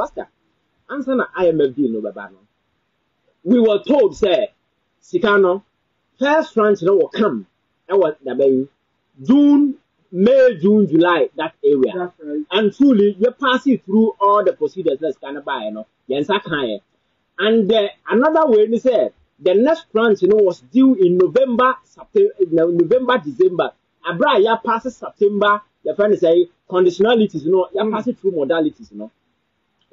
Alaska. Answer na IMF deal no baba no. We were told say Sikano first tranche no will come. That was the June, May, June, July, that area. That's right. And truly, you pass it through all the procedures that's kind of by, And another way, they said, the next tranche, was due in November, December. Abra, ya passes September, your friend say, conditionalities, you pass it through modalities,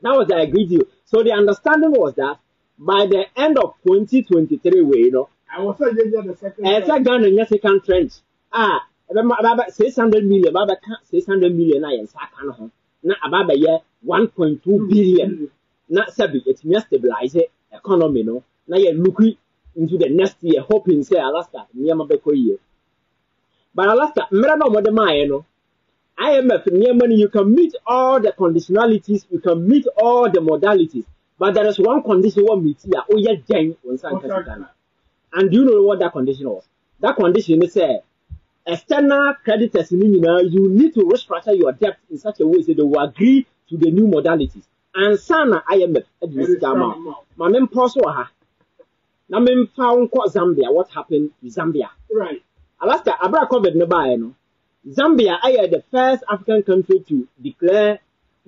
That was the agreed deal. So the understanding was that by the end of 2023, I was saying the second. Second tranche. About 600 million, about 600 million, I am Sakano. Not about a year 1.2 billion. Not Sabi, it's me stabilize the economy, no. Now you're looking into the next year, hoping, say, Alaska, near Mabeko year. But Alaska, Merano Modema, IMF, near money, you can meet all the conditionalities, you can meet all the modalities. But there is one condition one meet here, oh, yeah, Jane, on Santa. And do you know what that condition was? That condition is external creditors, you need to restructure your debt in such a way that they will agree to the new modalities. And Sana IMF, my main person, now main found Zambia. What happened to Zambia? Right. Alaska, Abra COVID no. Zambia, I am the first African country to declare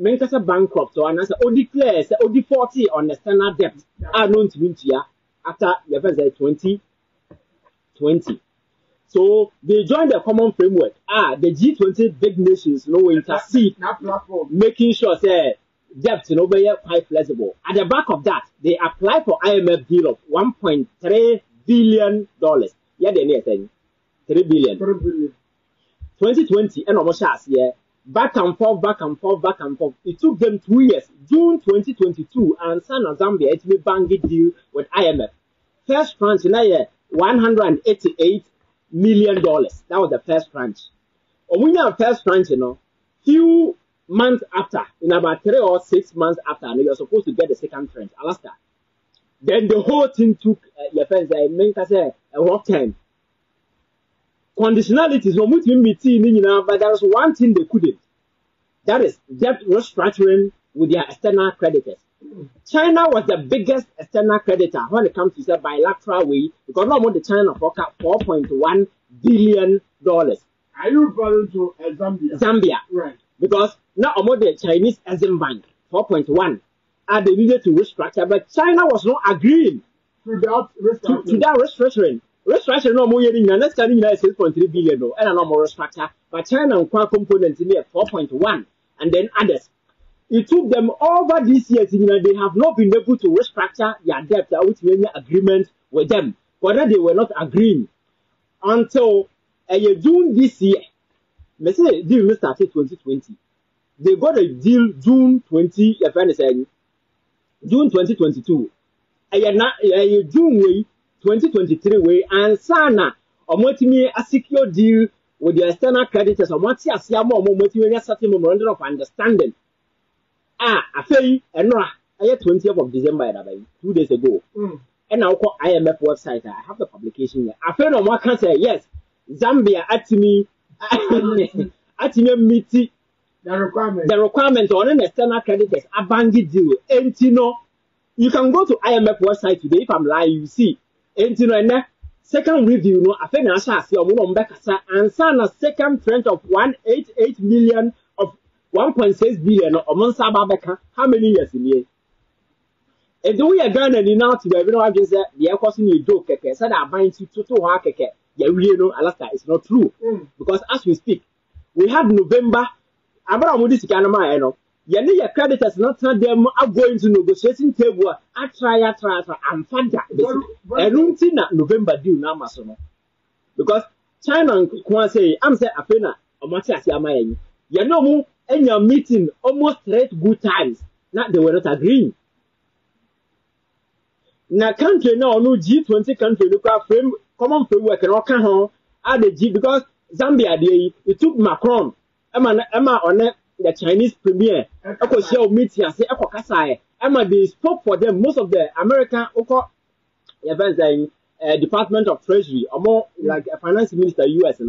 Menkasa bankrupt, or and I say, declare, say, default on external debt. Are known to India after the first 2020. So they joined the common framework. The G20 big nations, intercede, making sure say debt, be quite flexible. At the back of that, they apply for IMF deal of $1.3 billion. Yeah, they're saying 3 billion. 2020, and almost last year, back and forth. It took them 2 years. June 2022, and Sana Zambia, it's a bank deal with IMF. First tranche, $188 million. That was the first tranche. When you have first tranche, few months after, in about 3 or 6 months after, you're supposed to get the second tranche, Alaska. Then the whole thing took your friends, a rough time. Conditionalities, but there was one thing they couldn't. That is debt restructuring with their external creditors. China was the biggest external creditor when it comes to the bilateral way, because not more the China forecast $4.1 billion. Are you referring to Zambia? Zambia. Right. Because not more the Chinese Exim Bank, 4.1. And they needed to restructure, but China was not agreeing to that restructuring. Restructuring no more than next time 6.3 billion and no more restructure, but China and components in there 4.1 and then others. It took them over these years, they have not been able to restructure their debt with any agreement with them. But then they were not agreeing until June this year. They say deal started 2020. They got a deal June 2022. June 2023 way and Sana a secure deal with the external creditors or what's a certain memorandum of understanding. I say, and I 20th of December, 2 days ago. And now call IMF website. I have the publication here. I feel no one can say yes. Zambia at me meet the requirement on an external creditors. A banky deal. And you can go to IMF website today. If I'm lying, you see. And second review, I think I shall see and sign a second tranche of 188 million of 1.6 billion or Monsababeka. How many years in here? And do we again and now to everyone just said the costing you do keke said I bind you to keke. Yeah, we know Alaska it's not true. Because as we speak, we had November. Abraham Woody Sikanama, your creditors not tell them I'm going to negotiating table. I try, I'm fanta. I don't think that November due now, Masono. Because China can say, I'm saying, Afena, or Matias Yamayan. You know, in your meeting almost 3 good times. Not they were not agreeing. Now, country now, no G20 country, look at frame, common framework, and all kind of the G because Zambia, it took Macron, Emma on it. The Chinese premier, meeting, they spoke for them. Most of the American Department of Treasury, or more like a finance minister, US,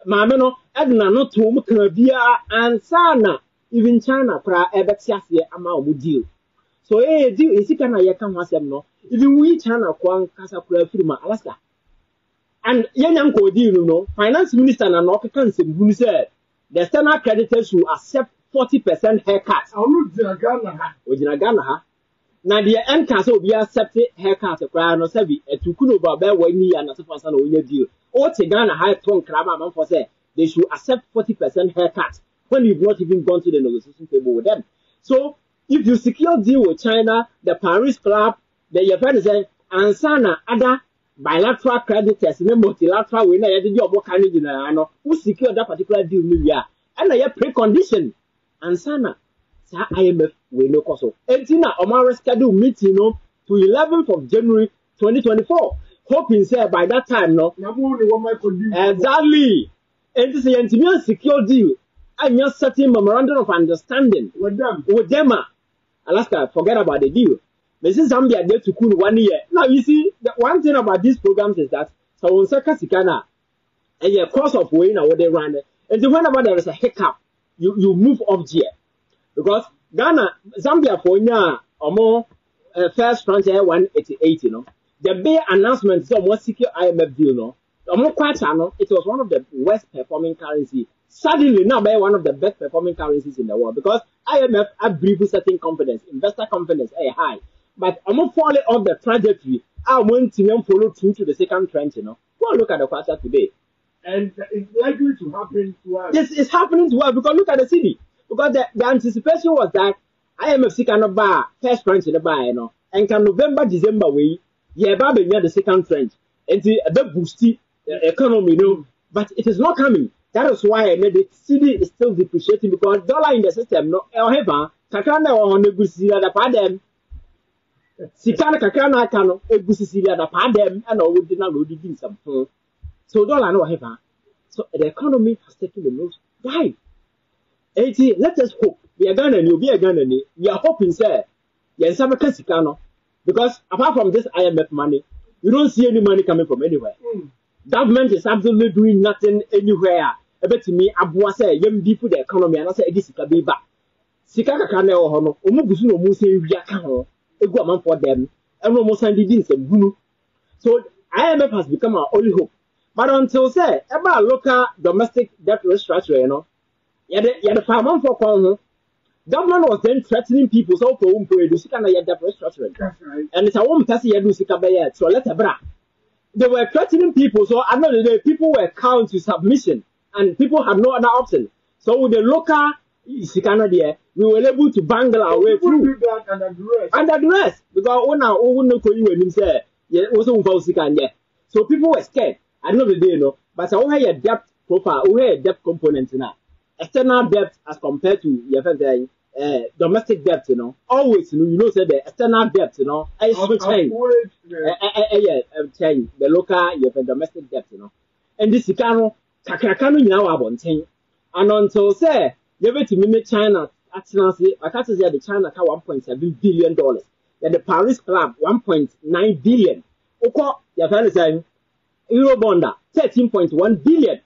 Mameno, Edna, not to Mukabia and Sana, even China pra ebetiasie ama omu deal. So deal isika na ye kan wasem no. Even we China kwan kasa kura firma Alaska. And yenyan ko deal no, finance minister na no kan nsem say the external creditors will accept 40% haircut. Ojina Ghana ha. Na the end can so be accept haircut kra no say bi etukuno ba be 1 year na so na onye deal. O te Ghana ha ton krama man for say they should accept 40% haircut when you've not even gone to the negotiation table with them. So if you secure deal with China, the Paris Club, then your friend say ansana other bilateral creditors, multilateral we na you do your kind of who secure that particular deal we are. And a precondition ansana sa IMF we no koso. Entina Omar schedule meeting no to 11th of January 2024. Hoping say by that time no exactly. And this is a secure deal. And you're setting memorandum of understanding with them. Alaska, forget about the deal. Mrs. Zambia there to cool 1 year. Now you see the one thing about these programs is that so on Sakasikana and your course of way now what they run. And whenever there is a hiccup, you move off gear. Because Ghana, Zambia for or more first frontier 188, you know. The big announcement is almost secure IMF deal, no. It was one of the worst performing currency. Suddenly now by one of the best performing currencies in the world because IMF had briefly certain confidence, investor confidence high. But I'm not falling off the trajectory. I want to follow through to the second trend, you know. Go and look at the quarter today. And it's likely to happen to us. Yes, it's happening to us because look at the city. Because the anticipation was that IMF cannot buy first tranche in the buy, you know. And can November, December way, yeah, Baby near the second tranche. And the boosty economy, you know. But it is not coming. That is why the city is still depreciating because dollar in the system, no, however, kakana on the Gusia the padem. Sikana kakana kano, a Gusia the padem, and all did not do some. So dollar no heaven. So the economy has taken the nose dive. 80, let us hope. We are gonna be a Ghana. We are hoping, sir. Yes, some Kasikano. Because apart from this IMF money, you don't see any money coming from anywhere. Government is absolutely doing nothing anywhere. About me, Abuwa say, yem deep the economy, and I say, this is a baby. Sikaka Kane or Hono, Omugusuno Muse, Yakano, a good man for them, and almost didn't say Bunu. So IMF has become our only hope. But until say, about local domestic debt restructure, you know, yeah, the farmer for Congo, government was then threatening people so for whom produce debt restructuring. Right. And it's a woman Tassi Yadu so let a bra. They were threatening people, so another day people were cowed to submission, and people had no other option. So with the local Sikana there, we were able to bangle our way through. Under duress. Because when I wouldn't know you and say, yeah, also so people were scared. I know the day, no, but I only had a debt profile, we had a debt component now. External debt as compared to domestic debt, you know. Always, you know, say the external debt, you know, I switch change the local, you have domestic debt, you know. And this Sikano, Kakakano, you know, about thing. And until say, you have to mimic China, actually, I can't say the China $1.7 billion. Then the Paris Club, 1.9 billion. Okay, you have to Eurobonda, 13.1 billion.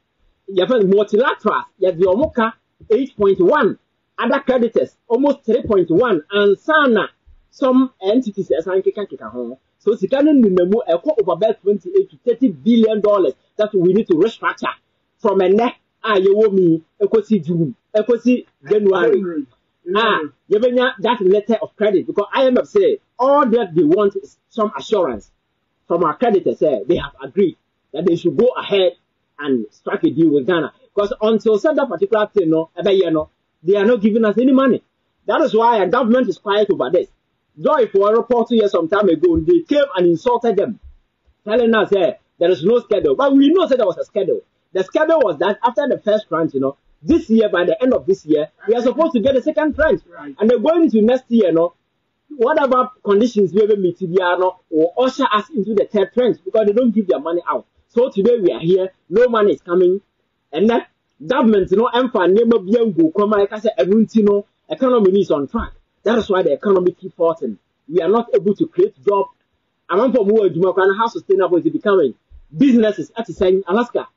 You have multilateral, you have the Omoka, 8.1. Other creditors, almost 3.1. And Sana, some entities, as I can so Sikanin Nemo, a quote of about 28 to $30 billion that we need to restructure from a neck. You owe me, June, January. You that letter of credit because IMF say all that they want is some assurance from our creditors. They have agreed that they should go ahead and strike a deal with Ghana because until such that particular thing, they are not giving us any money. That is why our government is quiet over this. Joy for a report 2 years some time ago, they came and insulted them, telling us there is no schedule. But we know that there was a schedule. The schedule was that after the first tranche, this year, by the end of this year, we are supposed to get a second tranche. Right. And they're going into next year, whatever conditions we ever meet, will usher us into the third tranche because they don't give their money out. So today we are here, no money is coming, and that government, economy is on track. That is why the economy keeps falling. We are not able to create jobs. How sustainable is it becoming? Businesses, at the same Alaska,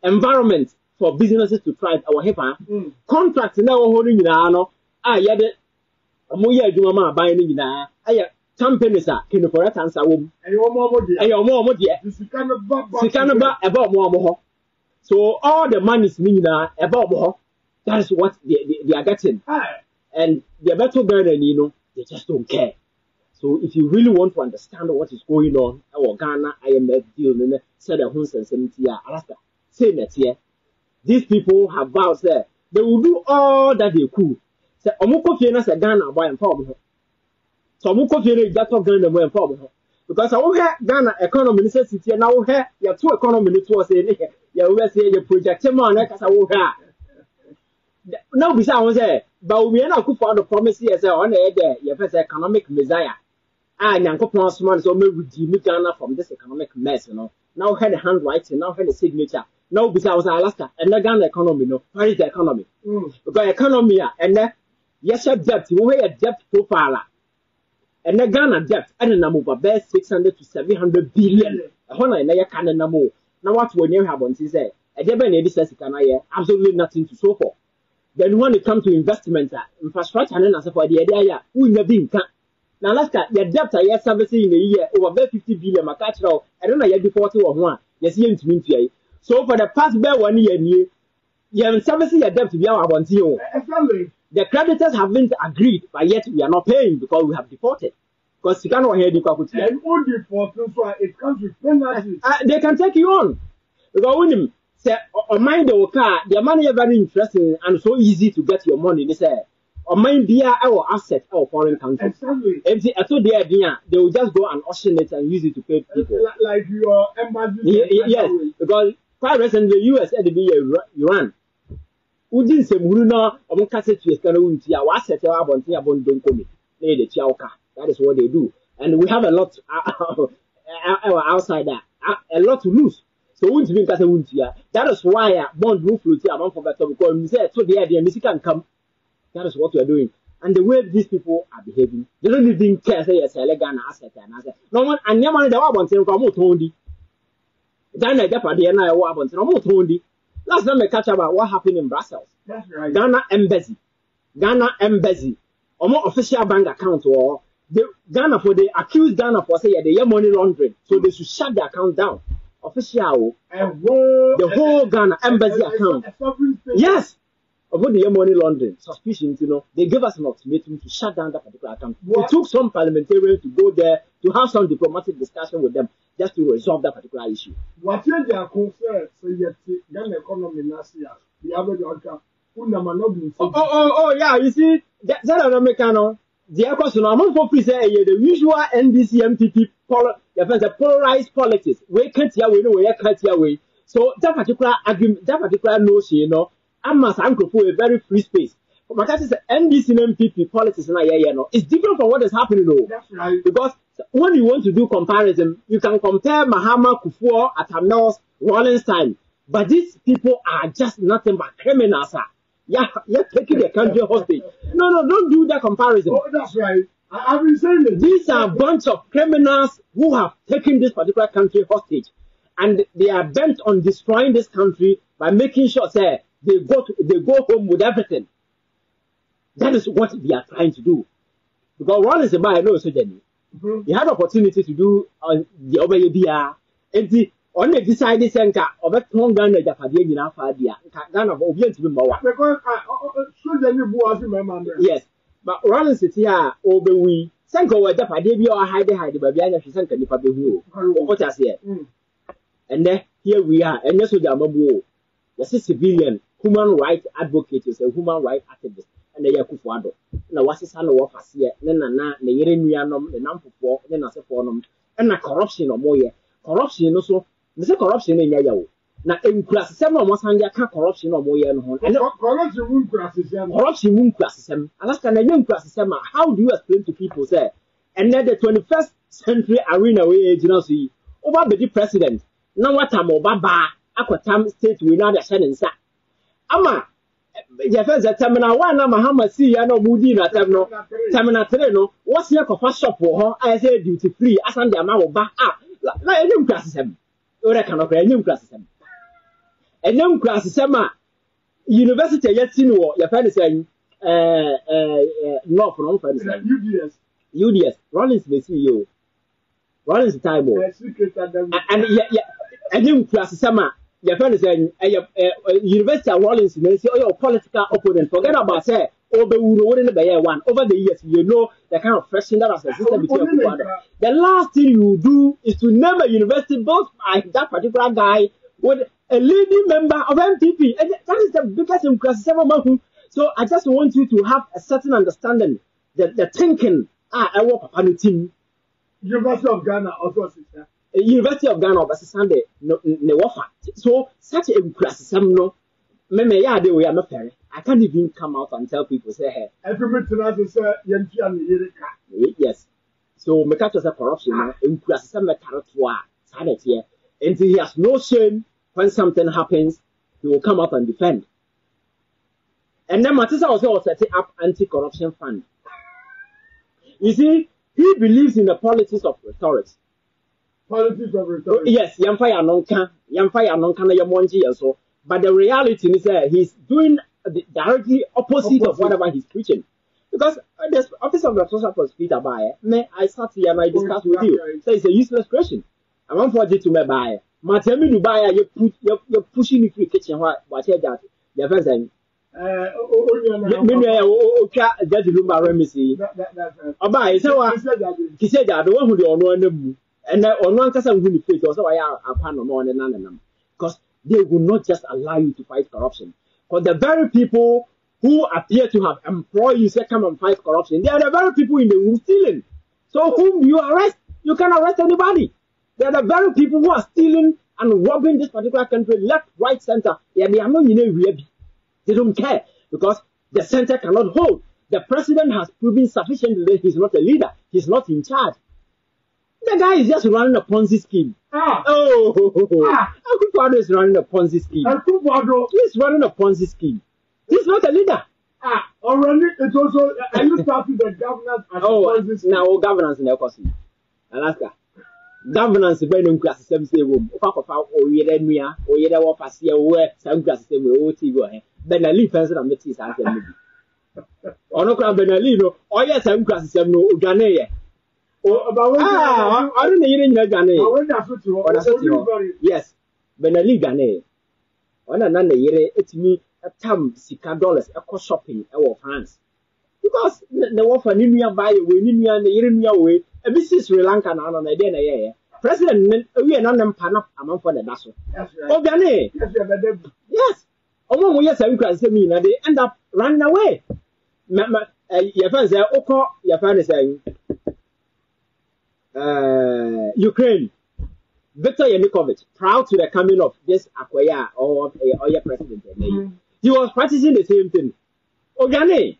environment for businesses to thrive. Our contracts now holding yede omo ye adwuma ma aban no nyina aye companies can for it answer wom omo de sika no ba eba omo ho. So all the money is eba omo ho. That's what they are getting. And the better Ghana, they just don't care. So if you really want to understand what is going on, our Ghana IMF deal, said the Hunsen 70 Alaska, say that here, these people have vowed there. They will do all that they could. Say, Omoko Fiena said Ghana by and form. So Omoko Fiena got to Ghana by and form. Because I have Ghana economy necessity, and now here, you have two economy to say, you say you project him on it as I will have. Now, besides, but we are not good for the promise here, on the you have economic messiah. Yankopon Smart so may redeem Ghana from this economic mess, Now had a handwriting, now had a signature. Now besides Alaska and the Ghana economy, where is the economy? Because economy and then yes, debt, you wear a debt profile. And the Ghana debt and the number of best 600 to 700 billion. A honor and a can number. Now what will you have on to say? A debit says absolutely nothing to show for. Then when it comes to investment, infrastructure and as for the idea, we never been. Now, Alaska, your debt are servicing in a year over 50 billion. I don't know, you're defaulting or one. Yes, you mean to. So, for the past 1 year, you're servicing your debt to be our one. The creditors haven't agreed, but yet we are not paying because we have defaulted. Because you cannot hear the property. And all defaulting, so it comes with penalties. They can take you on. Because when them say, mind the car, their money is very interesting and so easy to get your money. They say, or mind be our asset, our foreign country. Exactly. And I told the idea, they will just go and auction it and use it to pay people. Like your embassy. Yes, because quite recently, the US had to be Iran. Who didn't say, Muruna, or Cassette, you can win to our asset, our bounty, our bond don't come in. The Chiaoka. That is what they do. And we have a lot outside that, a lot to lose. So, wouldn't be that is why bond roof will see among for better because we said, so the idea, Missy can come. That is what we are doing. And the way these people are behaving, they don't even care, say, yes, elegant asset and asset. No one, and no one, they want to come out only. Ghana, Japan, and I want to come out only. Last time I catch about what happened in Brussels. That's right. Ghana Embassy, or more official bank account, or Ghana for they accuse Ghana for say they are money laundering. So they should shut the account down. Official, the whole Ghana Embassy account. Yes. About the money laundering suspicions, they gave us an ultimatum to shut down that particular account. It took some parliamentarians to go there to have some diplomatic discussion with them just to resolve that particular issue. What is their concern? So yet, Ghana economy last year, the average outcome, yeah, you see, that's an American. The question, I'm for free say the usual NDC MPP polarized politics. We can't hear we can't hear. So that particular argument, that particular notion, I must uncle for a very free space. But my case is NDC MPP politics it's different from what is happening though. That's right. Because when you want to do comparison, you can compare Mahama, Kufuor, Atamnos, Wallenstein. But these people are just nothing but criminals. Yeah, taking the country hostage. No, don't do that comparison. Oh, that's right. I've been saying it. These are a bunch of criminals who have taken this particular country hostage. And they are bent on destroying this country by making sure that they go home with everything. That is what they are trying to do. Because one is about, I know, so he had opportunity to do the Obayabia. And the only decided Senka of a tongue gun that Japan in Alphadia, Ghana of Obian to be more. Because I remember. Yes, but Rollins is here, over we. Senko was Japan, or hide, but Biana, she sent a Nipabu. What I say. And then here we are, and yes, we are Mabu. Yes, a civilian, human rights advocate, is a human rights activist, and the Yakufuado. Now, what's his son of us here? Then, the Yeremianum, the Nampo, then as a forum, and a corruption or more. Corruption also. There's a corruption in Yayo. Now, in class 7 almost under corruption or more. And corruption moon class. Alaska and young class. How do you explain to people, say, and then the 21st century arena way, see, over the president. Now, what I'm Obaba, Aquatam state, we know the Shannon Sa. Ama, Jeffers, a terminal one, Mahama, see, I know Moody, terminal Terreno, what's your coffee shop for her? I say duty free, as on the amount of back up. Like a young class. Or I cannot a young class. A young class, university, yet, your friend is saying, North from friends. UDS. Rollins the CEO. Rollins Taibo. And you class summer. Your friend is University of Rollins, may say, your political opponent. Forget about say, over one. Over the years, you know the kind of friction that has existed between people. The last thing you do is to name a university built by that particular guy with a leading member of MPP. And that is the biggest impressive. So I just want you to have a certain understanding, the thinking. I work on the team. University of Ghana also, sister. University of Ghana, but Sunday, no offer. So such a class, no. Maybe I do. I'm a parent. I can't even come out and tell people say, hey. Yes. So me catch us a corruption. In class, some character, sanity, and he has no shame when something happens. He will come up and defend. And then Matissa also setting up anti-corruption fund. You see, he believes in the politics of rhetoric. Politics of rhetoric. Yes, Yamfaya Nonka na Yamonji also. But the reality is that he's doing the directly opposite of whatever he's preaching. Because the office of the social prosecutor by I sat here and I discussed with you. So it's a useless question. I want for you to me buy. Matemi Dubai, you're pushing me through the kitchen. What you that? The first thing. That Lumba Remisi. Oba, so he said that the one who don't know them. And on one case, I'm going to face also. I are pan more than none because they will not just allow you to fight corruption. Because the very people who appear to have employed you say come and fight corruption, they are the very people in the room stealing. So whom you arrest, you can arrest anybody. They are the very people who are stealing and robbing this particular country, left, right, center. Yeah, they are not really. They don't care because the center cannot hold. The president has proven sufficiently that he's not a leader. He's not in charge. The guy is just running a Ponzi scheme. Akufo-Addo is running a Ponzi scheme. He's running a Ponzi scheme. He's not a leader. Already, it's also, are you starting the governance as Ponzi scheme? Now governance in the Kosi. Alaska. Governance is very class system. Say, Benali fence na meti sa asem bi ono kwa Benali no oye sam class system no ogane ye I don't need any Gane. Yes, Benali Gane. On another year, it's me a tam $6 a cost shopping our France. Because the war for Nimia by way, Nimia and the Irimia way, a business Sri Lanka and on a day. President, we are not them pan up among for the Dasso. Oh, Gane. Yes. Oh, yes, I can say me, and they end up running away. Your friends are Oko, your friend is saying. Ukraine, Viktor Yanukovych, proud to the coming of this Akoya or your president. He was practicing the same thing. Ogane.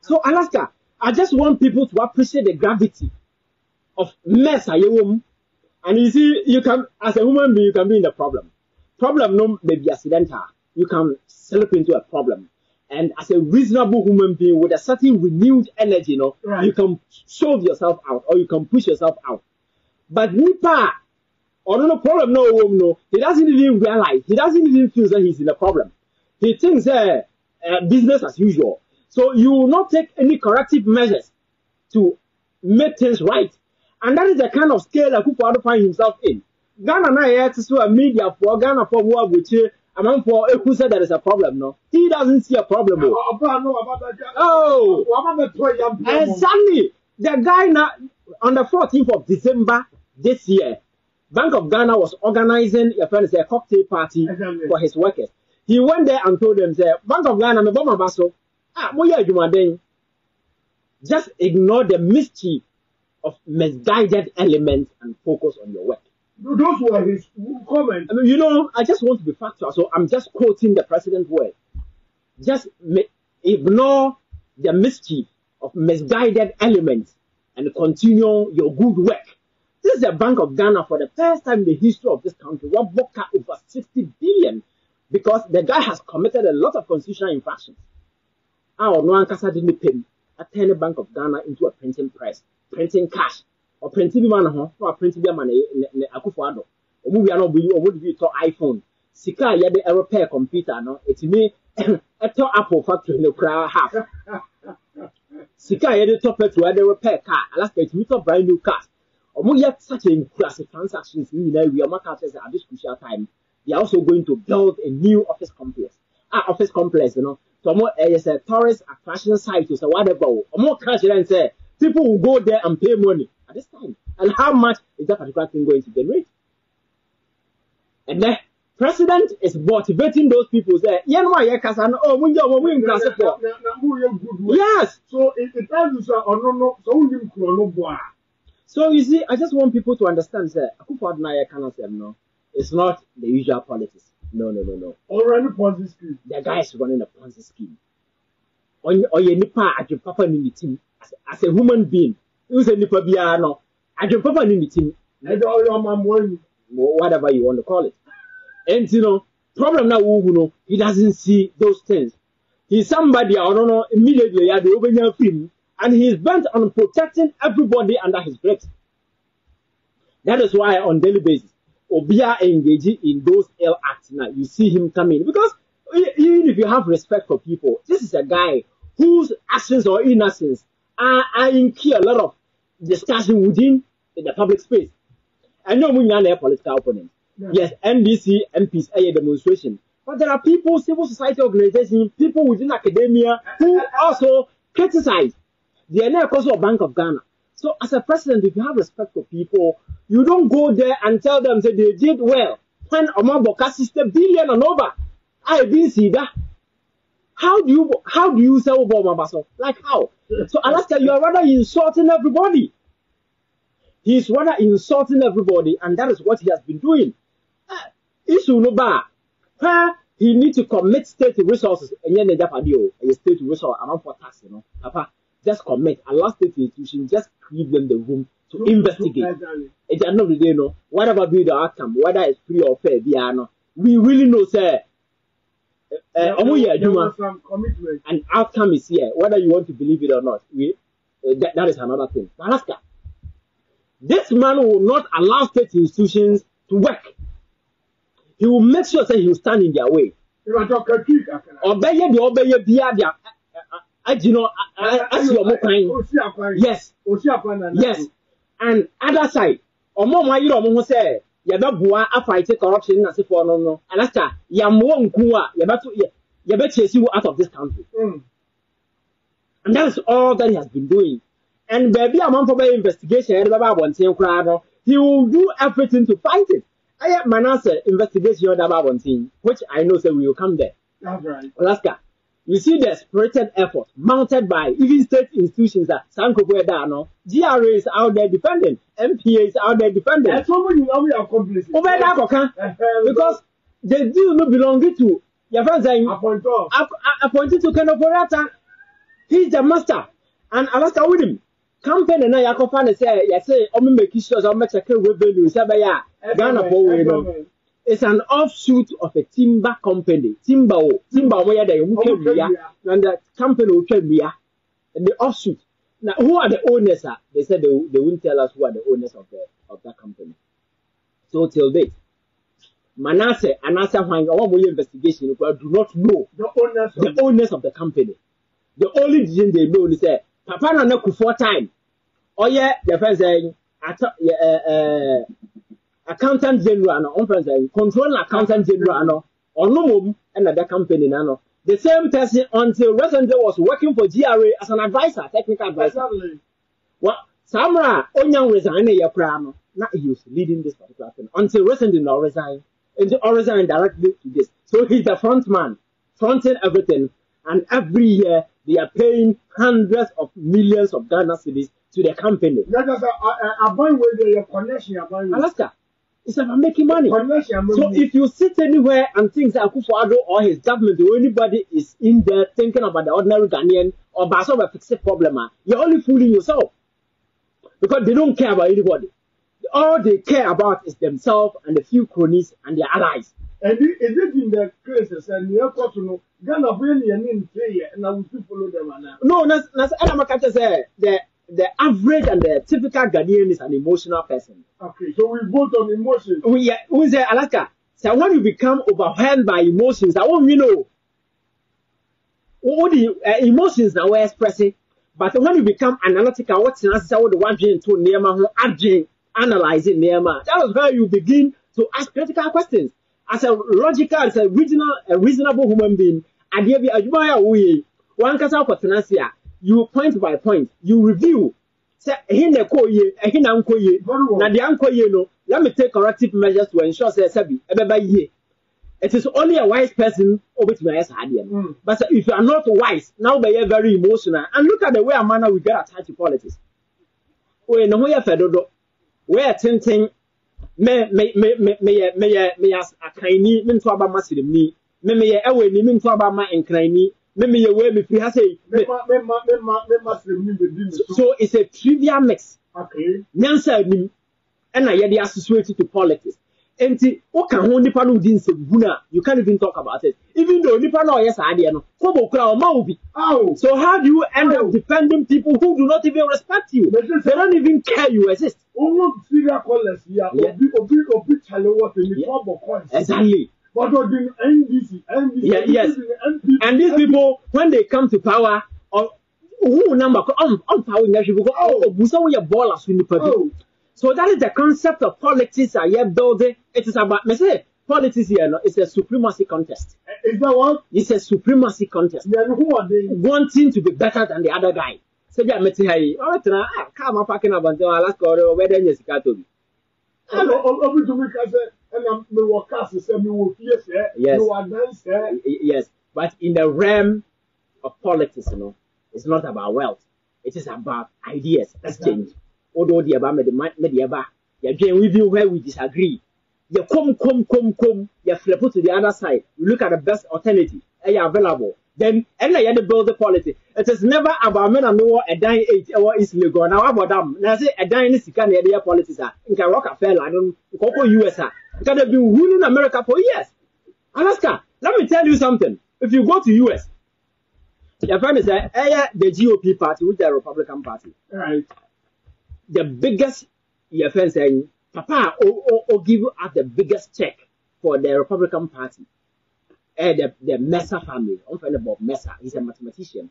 So, Alaska, I just want people to appreciate the gravity of mess a woman. And you see, you can, as a human being, you can be in the problem. Problem no may be accidental. You can slip into a problem. And as a reasonable human being with a certain renewed energy, right, you can shove yourself out or you can push yourself out. But Nipa, or no problem, no, he doesn't even realize, he doesn't even feel that he's in a problem. He thinks business as usual. So you will not take any corrective measures to make things right. And that is the kind of scale that Akufo-Addo finds himself in. Ghana na here to a media for Ghana for war which among for who said there is a problem, no? He doesn't see a problem. Exactly. The guy now on the 14th of December this year, Bank of Ghana was organizing a cocktail party for his workers. He went there and told them, Bank of Ghana, just ignore the mischief of misguided elements and focus on your work. Those were his comments. I mean, I just want to be factual, so I'm just quoting the president's word. Just ignore the mischief of misguided elements and continue your good work. This is the Bank of Ghana for the first time in the history of this country. What book over 60 billion because the guy has committed a lot of constitutional infractions. Our no ankasa didn't pay a tiny Bank of Ghana into a printing press, printing cash. Or printing man or printing man Akufo-Addo. Or movie no be or would be to iPhone. Sika ya the repair computer no. It me a top apple factory in the crowd half. Sika yede top to where they repair car. Alaska to meet up brand new cars. Or yet such a classic transactions in we are marketers at this crucial time. They are also going to build a new office complex. Office complex, you know. So more is a tourist attraction site, so whatever. Or more cash and say people will go there and pay money at this time. And how much is that particular thing going to generate? And the president is motivating those people there. Yes. So it tells you, no, so you see, I just want people to understand that it's not the usual politics. No. Already Ponzi scheme. The guy is running a Ponzi scheme. Or you nipa at your papa in the team as a human being. You say nipa biano at your papa in the team. Whatever you want to call it. And you know, problem now, he doesn't see those things. He's somebody, I don't know, immediately at the open film, and he's bent on protecting everybody under his grip. That is why on daily basis, Obia engaging in those ill acts now, you see him coming. Because even if you have respect for people, this is a guy whose actions or innocence are incur a lot of discussion within the public space. I know when you're a political opponent. Yes, NDC, MPs, a demonstration. But there are people, civil society organizations, people within academia who also criticize the also Bank of Ghana. So as a president, if you have respect for people, you don't go there and tell them that they did well. When Omaboka system billion and over, I didn't see that. How do you sell Obama? Like how? So Alaska, you are rather insulting everybody. He's rather insulting everybody, and that is what he has been doing. Issue no bar. Where he needs to commit state resources, and then a state resource around for tax, you know. Papa, just commit, allow state institutions, just give them the room to investigate. At the end of the day, you know, whatever be the outcome, whether it's free or fair, we really know, sir. An outcome is here, whether you want to believe it or not. That is another thing. Alaska. This man will not allow state institutions to work. He will make sure that he will stand in their way. Yes. Yes. And other side, say, Yababua, a fight corruption as if for no. Alaska, Yamwongua, Yabatu chase you out of this country. And that is all that he has been doing. And baby, a month of investigation, he will do everything to fight it. I have Manasseh investigation, which I know we will come there. That's right. Alaska, you see the spirited effort mounted by even state institutions that Sanko Dano, GRA is out there defending, MPA is out there defending. And so many of your accomplices. Because they do not belong to your friends appointed to Kenoporata. He's the master. And Alaska with him. Campaign and I can say, yes, I'm making sure I'm making revenue. It's an offshoot of a timber company. Timber where they and the company will tell me and the offshoot. Now, who are the owners? They said they won't tell us who are the owners of that company. So till date, Manasseh and Asa Hwang, our investigation, do not know the owners of the company. The only thing they know is that Papa na no for time. Oh yeah, the first saying accountant general no, on first saying control accountant general no, or no and the company no. The same person until recently was working for GRA as an advisor, technical advisor. Well, Samra Onyang resigned a year no. Now he was leading this particular thing until recently now resign. And resign directly to this. So he's the front man, fronting everything, and every year they are paying hundreds of millions of Ghana cedis to the company. That is a boy with your connection. Alaska, it's about making money. So if you sit anywhere and think that Akufo-Addo or his government or anybody is in there thinking about the ordinary Ghanaian or about some fixed problem, you're only fooling yourself. Because they don't care about anybody. All they care about is themselves and a few cronies and their allies. And is it in the cases and you have to know Ghana really and I will still follow them now? No, that's the average and the typical Ghanaian is an emotional person. Okay, so we vote on emotions. We say Alaska. So when you become overwhelmed by emotions, I want you know. all the emotions that we're expressing. But when you become analytical, what's the answer? What the one to Nema, analyzing Nema. That was where you begin to ask critical questions. As a logical, as a reasonable human being, and one kasa for tenacia, you point by point, you review. Say, let me take corrective measures to ensure it is only a wise person over to my But if you are not wise, now they are very emotional. And look at the way a man we get attached to politics. We know where Fedodo, where tinting me as a tiny, mean to about massive me, me away, mean to about my inclining, me away, me free has a so it's a trivial mix. Okay. Nyansa and I are associated to politics. And you can't even talk about it. Even though yes, so how do you end up defending people who do not even respect you? They don't even care you exist. Exactly. Yes. And these people, when they come to power, who number so that is the concept of politics I am building. It is about me say politics here, no, it's a supremacy contest. Is that what? It's a supremacy contest. Yeah, who are they? Wanting to be better than the other guy. So yeah, me say, oh, come on, packing up until Alaska or where then you see to be. Yes, but in the realm of politics, you know, it's not about wealth. It is about ideas, exchange. Although the about mediaba, you again with you where we disagree. You come, you flip to the other side. You look at the best alternative, available. Then, and I had to build the policy. It is never about men and no a dying age or is legal. Now, about them. Now, say a dying is can area politics. In Rockefeller, I don't know, US. Because they've been ruling America for years. Alaska, let me tell you something. If you go to US, your friend is the GOP party, which is the Republican Party. Right. The biggest, your friend saying, Papa, or give us the biggest check for the Republican Party. The Mesa family, I'm talking about Mesa, he's a mathematician.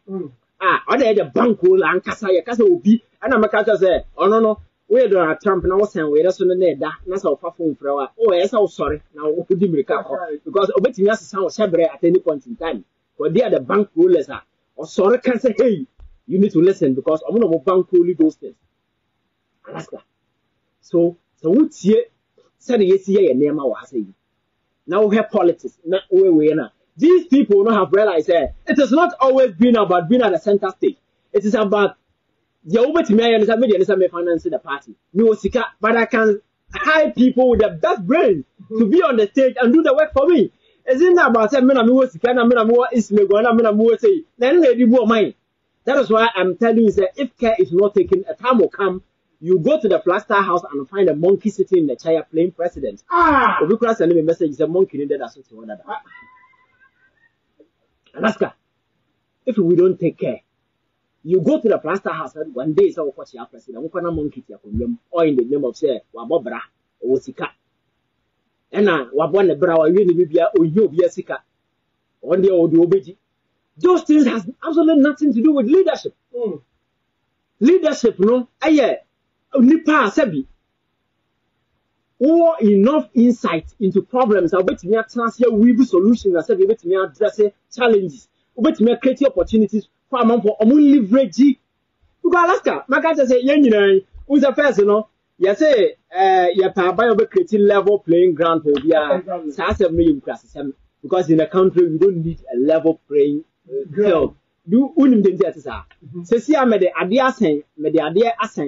Other the bank will and Casa will be, and I'm a cat say, oh no, we don't Trump now, and we're also that, that's our phone for our, oh, yes, I'm sorry, now we could recover because obeying us sound separate at any point in time. But they are the bank rulers are, or sorry, can say, hey, you need to listen because I'm going to bank rule those things. Alaska. So what's here? Said yes, yeah, and Nema was saying. Now we have politics. Not we now. These people don't have realized it has not always been about being at the center stage. It is about the over to me and the financing the party. No sika, but I can hire people with the best brain to be on the stage and do the work for me. Isn't that about saying that is why I'm telling you that if care is not taken, a time will come. You go to the plaster house and find a monkey sitting in the chair playing president. If you cross send me a message, it's a monkey in there that's what Alaska, if we don't take care, you go to the plaster house and one day so what's your president, monkey or in the name of say Wabobra or Sika. And Wabon the brow, you be a Sika. On the old Obeji. Those things has absolutely nothing to do with leadership. Leadership, no, Nipa Sebi or enough insight into problems are waiting to transfer with solutions and say waiting to address challenges, waiting to create opportunities for leverage. Because Alaska, my guy say, who's the first, you say, you're creating level playing ground for the because in a country we don't need a level playing field. Do unim den tete sa se sia me de ade asen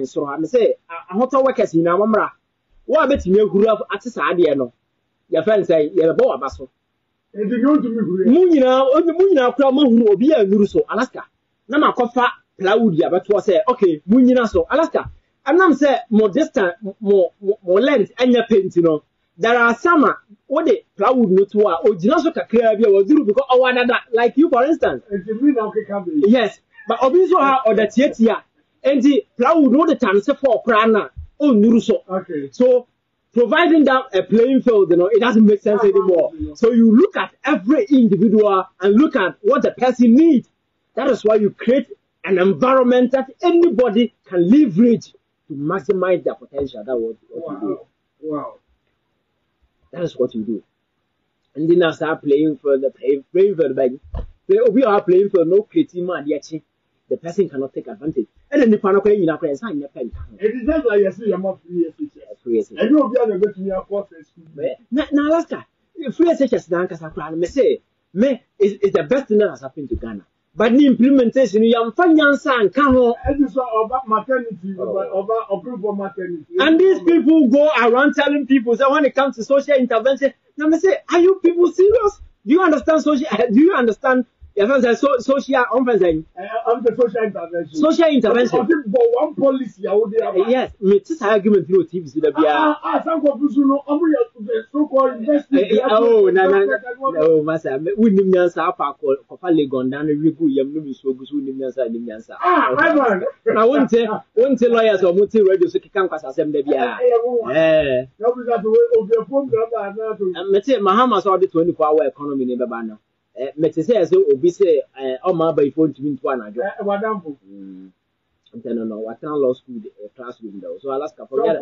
so ha me say ahoto workers ina mamra wo abetimi ahuru ate sa ade no ya fan say ye be wa baso e di no to me huru munyina kura mahuru obi ya huru so Alaska na makofa plywood ya beto say okay munyina so Alaska anam say more distance more length anya paint no. There are some what the plywood no to or so kakra bia wazuru because owadada like you for instance. Yes, but obviously or the tietia and the plywood no the chance for prana oh nuruso. Okay. So providing that a playing field, it doesn't make sense anymore. So you look at every individual and look at what the person needs That is why you create an environment that anybody can leverage to maximize their potential. That was what you do. Wow. That is what you do. And then I start playing for the bag. We are playing for no creative man yet. The person cannot take advantage. And then the panel in a place, I'm not paying. It is just like you see, I'm not free. And you'll be able to get me a now, Alaska, free SHS Nanka may say, is the best thing that has happened to Ghana. But the implementation, you have finance and come about maternity, about maternity. And these people go around telling people that when it comes to social intervention, now I say, are you people serious? Do you understand social? Do you understand? Social intervention. Social intervention. One policy, yes, this argument through TV. Some of so-called investment. Oh, no, Master. We need to answer our Legon down the Ribu, Yamu, so good. We need to answer. I won't say lawyers or multi radio so can pass assembly. Eh, Mahama saw the 24-hour economy in Babano. Mete say so obi say my by phone to me to an wonderful. No, what can law school classroom though. So Alaska forget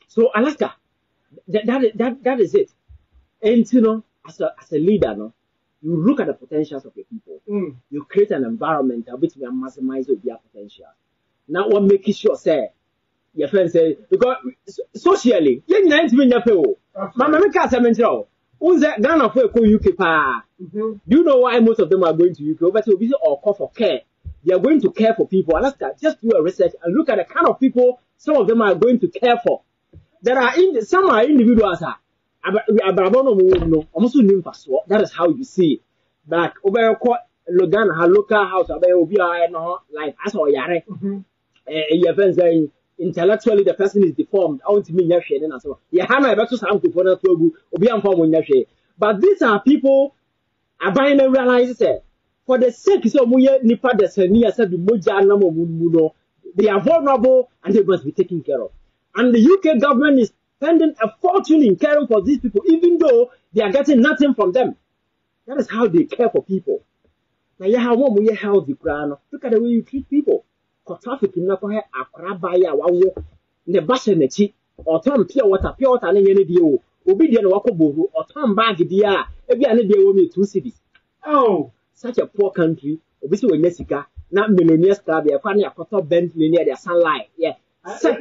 So Alaska, that is it. And you know, as a leader, no, you look at the potentials of the people. You create an environment which will maximize their potential. Now what making sure say your friend say because socially, you need to be your people. Mama, make us a mental. Who's that Ghana for UK pa? Do you know why most of them are going to UK? But will be or call for care. They are going to care for people. Alaska, just do a research and look at the kind of people some of them are going to care for. There are some are individuals. That is how you see it. But over Logan, her local house, like as or yare. Your friend saying. Intellectually, the person is deformed. I want to mean and so on. But these are people are buying and realize it. For the sake of Nipa the Senia said the Moja they are vulnerable and they must be taken care of. And the UK government is spending a fortune in caring for these people, even though they are getting nothing from them. That is how they care for people. Now you have one more healthy crown. Look at the way you treat people. Traffic in Nako Akrabaya Wawo, the Bashanechi, or Tom Pure Water, and any deal, obedient Wakobu, or Tom Bag Dia, every other day only 2 cities. Oh, such a poor country, obviously with Mexico, not millionaires club, they are funny a quarter bent near their sunlight. Yeah. Such a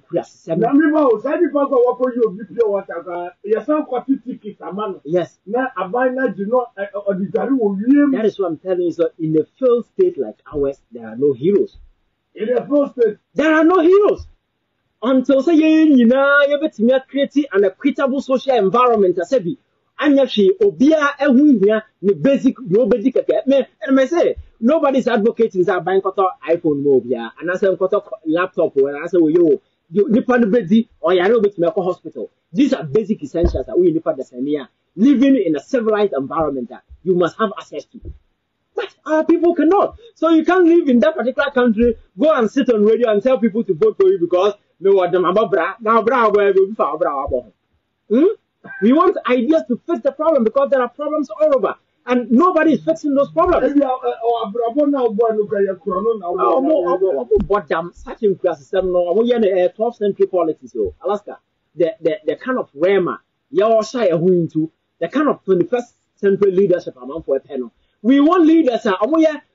crass. Yes. That is what I'm telling you. So, in a failed state like ours, there are no heroes. In a failed state, there are no heroes. Until say you create an equitable social environment. I said, Anyashi, Obia, and the basic, nobody can get me. And I say, nobody's advocating that buying iPhone mobile, and I say, laptop, or I say, you depend busy or you know with medical hospital. These are basic essentials that we need for the senior. Living in a civilized environment that you must have access to. But our people cannot. So you can't live in that particular country, go and sit on radio and tell people to vote for you because no what them about bra. Now bra will be for bra. We want ideas to fix the problem because there are problems all over. And nobody is fixing those problems. Such in class 12th century politics, Alaska. The kind of Rema, you're shy of into the kind of 21st century leadership among for a panel. We want leaders are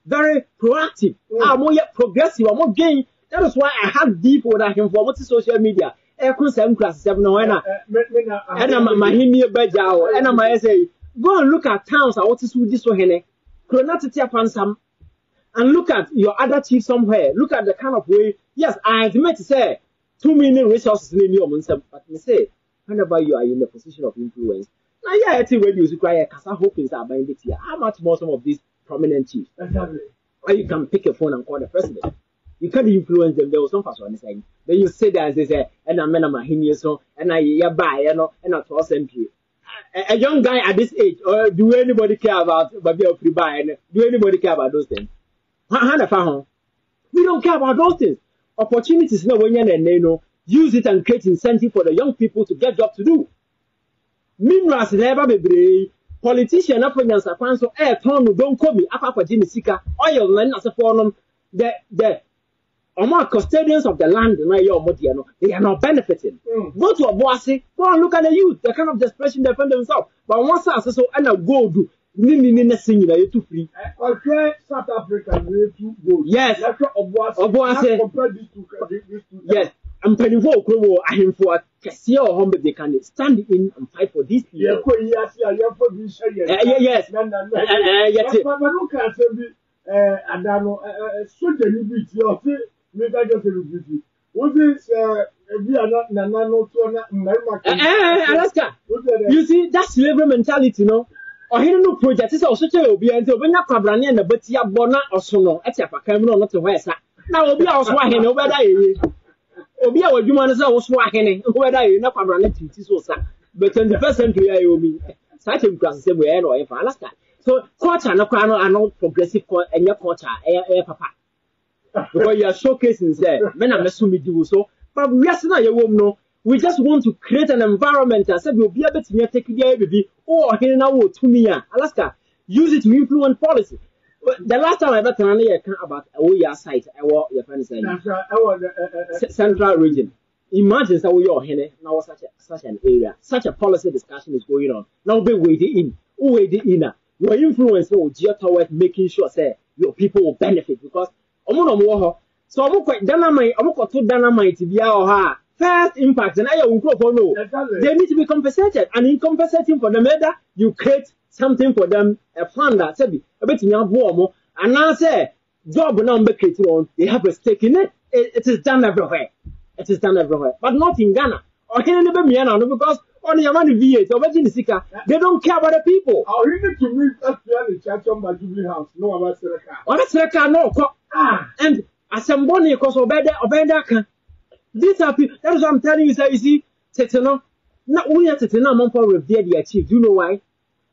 very proactive, are more progressive, are more gain. That is why I have deep with him for what's social media. Class 7 and my Bajao, and I say, go and look at towns. I want to do this one. And look at your other chief somewhere. Look at the kind of way. Yes, I admit to say 2 million resources in your month, but me say, whenever you are in a position of influence, now yeah, I think when you require Casa Hopkins are buying it here. How much more some of these prominent chiefs? Exactly. Or you can pick a phone and call the president. You can't influence them. There was some person saying. Then you say that they say, and I'm a so and I buy, and a 12th century. A young guy at this age, or do anybody care about free buy? Do anybody care about those things? We don't care about those things. Opportunities, when you know, use it and create incentive for the young people to get jobs to do. Minerals never be brave. Politician up against a fan so air turn don't call me up for Jimmy Sika, oil men as a forum. The among custodians of the land, they are not benefiting. Go to a bossy, go and look at the youth, the kind of desperation they find themselves. But once I so and a go do, Nini singing, are you too free? Okay, South Africa, you go. Yes, Compare these two. Yes, I'm telling you, I am for Cassia or home, they can stand in and fight for these people. Yes. And I know, so the bit, you say, make I just a bit. What is, we are not Nano to Alaska. You see, that's slavery mentality, no? Or here no project is also to be until when you're Cabrani and the Betia Bona or Sono, except for Cameron not to West. Now, will be our swahing over there. Obi a wadwuma no was swahene whether you na Cabrani to so sa. But in the first century, I mean, such a class say we are no Alaska. So culture no are not progressive and your culture papa. Because you are showcasing there. Men are messing with you so. But we are not your woman no. We just want to create an environment and say we'll be able to take care of it. Oh, here now to me, Alaska. Use it to influence policy. The last time I ever heard about our site, your friend saying central region. Imagine that we are here now such an area, such a policy discussion is going on. Now be waiting in. Your influence will gear toward making sure say your people will benefit because so I'm quite dynamite. I'm quite dynamite to be our first impact and I know they need to be compensated and in compensating for them either you create something for them a fund that said a bit in your home and now say job number created on they have a stake in it. It is done everywhere. But not in Ghana or can never be because on your money VA they don't care about the people. I need to meet actually church on my Jubilee House. No about Sereka. No and as somebody because obeda these are people. That is what I'm telling you. You see, Tetano, not only at Tetano, I'm for revere the achieve. Do you know why?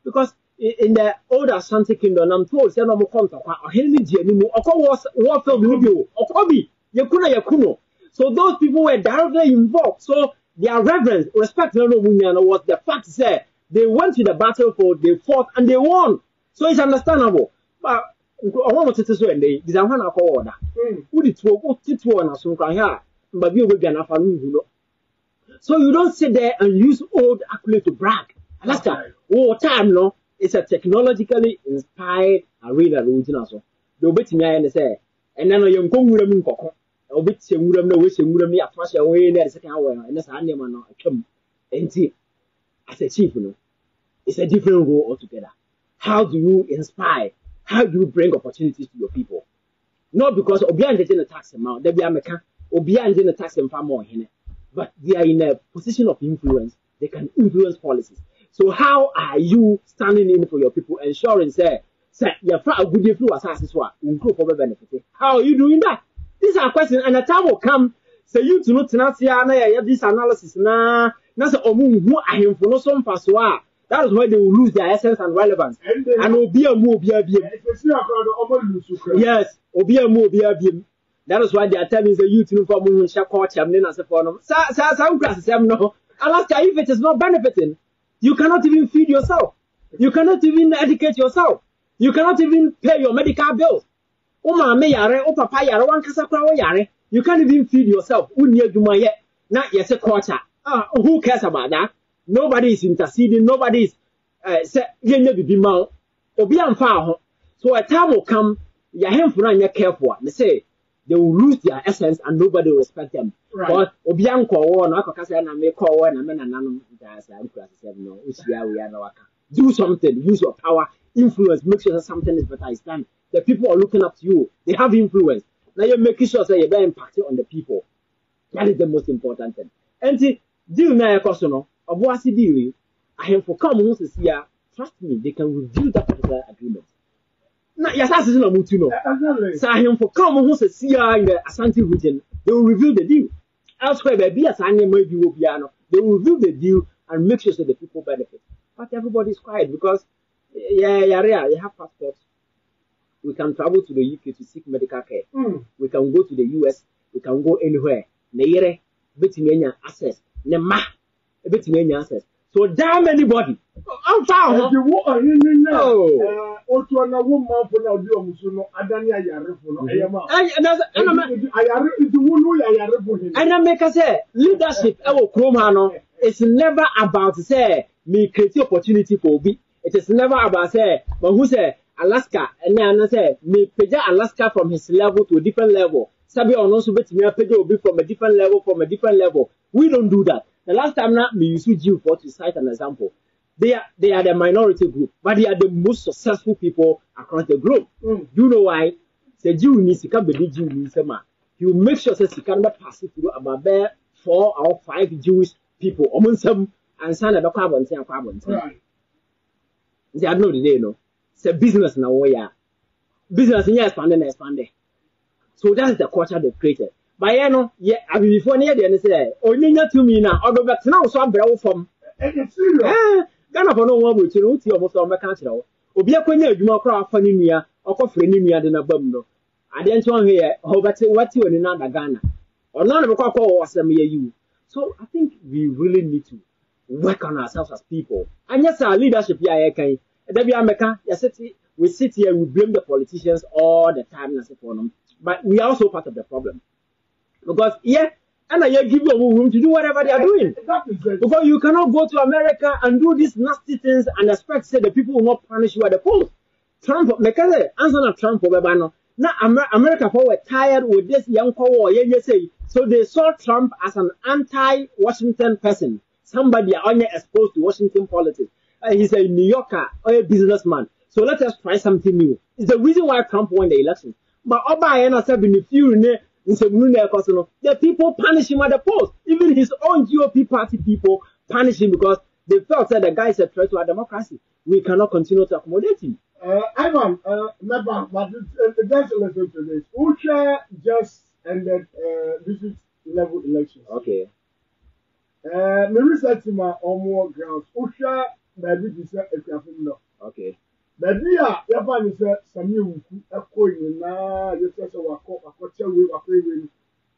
Because in the old Ashanti Kingdom, I'm told, say no more contact. Or Henry Jenu, or was Warfield Video, or Kobe, Yakuno. So those people were directly involved. So their reverence, respect, was the fact that they went to the battlefield, they fought, and they won. So it's understandable. But I want to say, they are one of order. Who did you but you will be an so you don't sit there and use old accolade to brag. Alaska, time no, it's a technologically inspired arena region also. The bit me and say, and then you come with them coco, a bit saying no wishing with me a flash away in the second hour, and that's a name on come. And see, as a chief, it's a different role altogether. How do you inspire? How do you bring opportunities to your people? Not because Obian getting a tax amount, they be a mechanic. Obian didn't tax them far more, but they are in a position of influence. They can influence policies. So how are you standing in for your people, ensuring say you're a good influence as well, improve for benefit? How are you doing that? These are questions, and the time will come. Say you to not this analysis now. That's who I am for no some paswa. That is why they will lose their essence and relevance. And Obia. Yes, Obia. That is why they are telling the youth to come and share culture and then as a form. Alaska, if it is not benefiting, you cannot even feed yourself. You cannot even educate yourself. You cannot even pay your medical bills. You can't even feed yourself. Not yes, a culture. Who cares about that? Nobody is interceding. Nobody is so a time will come. Your hand for you careful. They say. They will lose their essence and nobody will respect them. Right. But Obian call one, do something, use your power, influence, make sure that something is better is done. The people are looking up to you. They have influence. Now you're making sure that you're very impacted on the people. That is the most important thing. And see, deal na ekosono, obuasi deal, I have for come who says here, trust me, they can review that particular agreement. Now, yes, that's not much to know. So I am for come who says here in the Ashanti region, they will review the deal. Elsewhere, maybe as I name maybe will be they will review the deal and make sure that the people benefit. But everybody is quiet because you have passports. We can travel to the UK to seek medical care. We can go to the US. We can go anywhere. Access. So damn anybody. I'm found. If you want a union, Oh, to a woman for now, you know, Adania Yarifo. And I make us say leadership. Our Chromano it's never about say me create opportunity for be. It is never about say, but who say Alaska and then I say me pay Alaska from his level to a different level. Sabi or no, so bet me pay will be from a different level. We don't do that. The last time now we used to Jew for to cite an example. They are the minority group, but they are the most successful people across the globe. Do you know why? The Jew needs to come be Jew needs a man. He will make sure that he can pass it through about 4 or 5 Jewish people. Among some and sign a carbon. Right. They are not the day, no. It's a business now. We are business in expanding. So that's the culture they created. But you know, yeah, I mean, before near the end, say, oh, you need to me now. Although that's now so I'm from. It's serious. Ghana for no one will tell you almost on my country. Obia Quenya, you more crowd funny me, or coffee me than a bum. No, I didn't want here, how about what you in another Ghana or none of a call was a mere you. So I think we really need to work on ourselves as people. And yes, our leadership, yeah, can we sit here, we blame the politicians all the time as for them, but we are also part of the problem because and I give you room to do whatever they are doing. Because you cannot go to America and do these nasty things and expect say the people will not punish you at the polls. Trump, answer Trump now America were tired with this young power. So they saw Trump as an anti-Washington person, somebody only exposed to Washington politics. He's a New Yorker or a businessman. So let us try something new. It's the reason why Trump won the election. But Obama said in the few the people punish him at the polls. Even his own GOP party people punish him because they felt that the guy is a threat to our democracy. We cannot continue to accommodate him. Ivan, but just listen to this. Usha just ended district level elections. Okay. Me research my on more grounds. Usha, baby, this is a okay. Baby, Yapan is some new coin na you say wako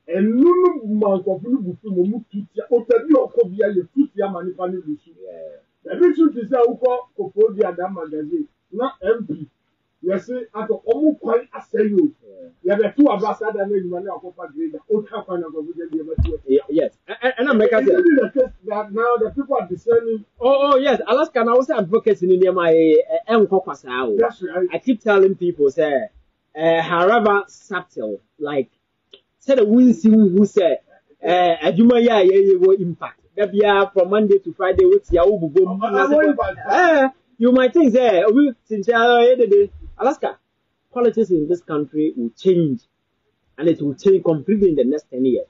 and no man of Lubu Tutia, or Tabia, you put your money for you. The truth is that Uko that magazine, not MP. Yes, at almost quite as say you. You have 2 of us that are making money off of a grade. Yes, and I'm making that now the people are discerning. Oh, yes, Alaska now also advocates in my That's right. I keep telling people, say, however subtle, like, said a Winston who said, Ajumaya, will impact. That be from Monday to Friday with Yahoo boom. You might think, say, Alaska, politics in this country will change, and it will change completely in the next 10 years.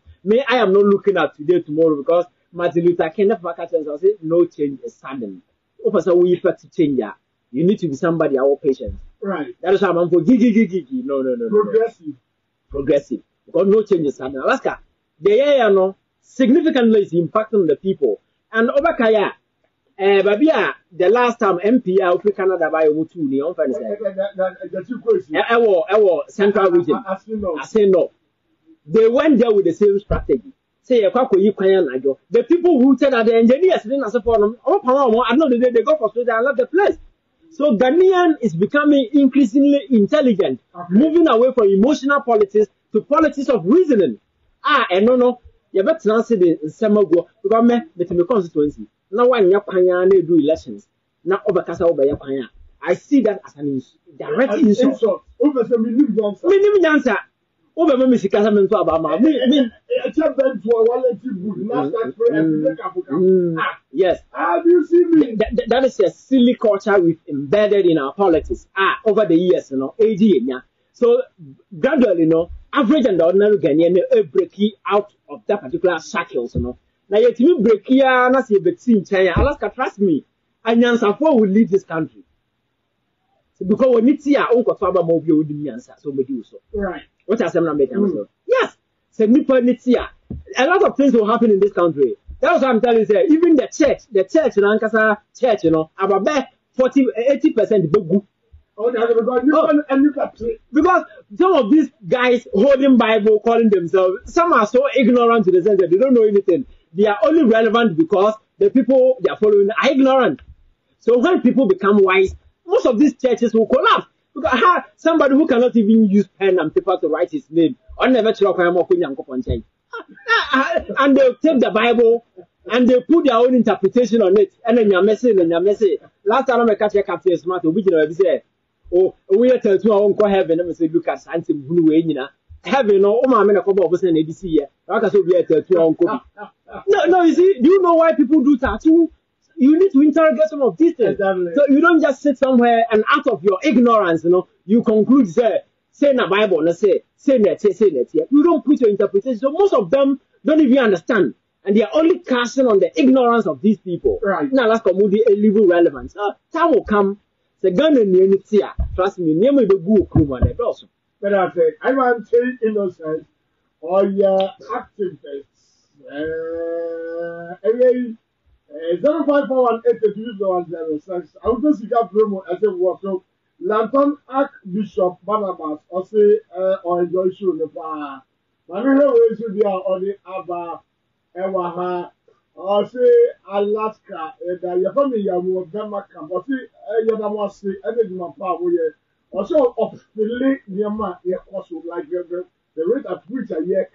I am not looking at today, tomorrow, because Martin Luther King never say no change is sudden. Also, we expect to change that. You need to be somebody our patient. Right. That is how I'm for gigi. No. Progressive. Because no change is sudden. Alaska, the significantly is impacting the people. And Obakaya, Babia, the last time MP out of Canada by Mutu, Central region. I say no. They went there with the same strategy. Say the people who said that the engineers didn't answer for them. I know they go frustrated and left the place. So Ghanaian is becoming increasingly intelligent, moving away from emotional politics to politics of reasoning. No. You better not say the same go because me constituency. Now when you do elections, now Obakasa Obaya. I see that as an direct insult. Minimum answer. Yes. How do you see me? That is a silly culture we've embedded in our politics. Over the years, AD. So gradually, average and ordinary Ghanaian break out of that particular shackles, Now yet you break here, not see a China. Alaska, trust me, and Yansafo will leave this country. Because when it's here, Uncle Faba Mobile would be answer, so we do so. Right. What are some numbers? Yes. So a lot of things will happen in this country. That's what I'm telling you. Even the church, Lankasa church, about 80% because some of these guys holding Bible, calling themselves, some are so ignorant to the sense that they don't know anything. They are only relevant because the people they are following are ignorant. So when people become wise, most of these churches will collapse. Because somebody who cannot even use pen and paper to write his name, or never and they'll take the Bible and they put their own interpretation on it. And then you're messing and you're messing. Last time I catch a captain smart, we say, oh, we are telling you, I won't go heaven. And say, look at something blue, heaven, oh, my man, a couple of us in ABC here. Like I said, we are telling you, no, you see, do you know why people do tattoo? You need to interrogate some of these things. Exactly. So you don't just sit somewhere and out of your ignorance, you conclude, say in the Bible, say that. You don't put your interpretation. So most of them don't even understand. And they are only casting on the ignorance of these people. Right. Now let's come with the legal relevance. Time will come. The gun and the trust me, near me the good crew and also. But I say, I want to say innocent or your activists. 05418220106. I will just see promo as a workshop. Lanton Archbishop Barnabas or say or enjoy show the bar. Manila way should be on the Aba Ewaha or say Alaska. Your family will Bama camp or say Yadamasi, Edmund Power. Also, of the late Yama, like the rate at which a year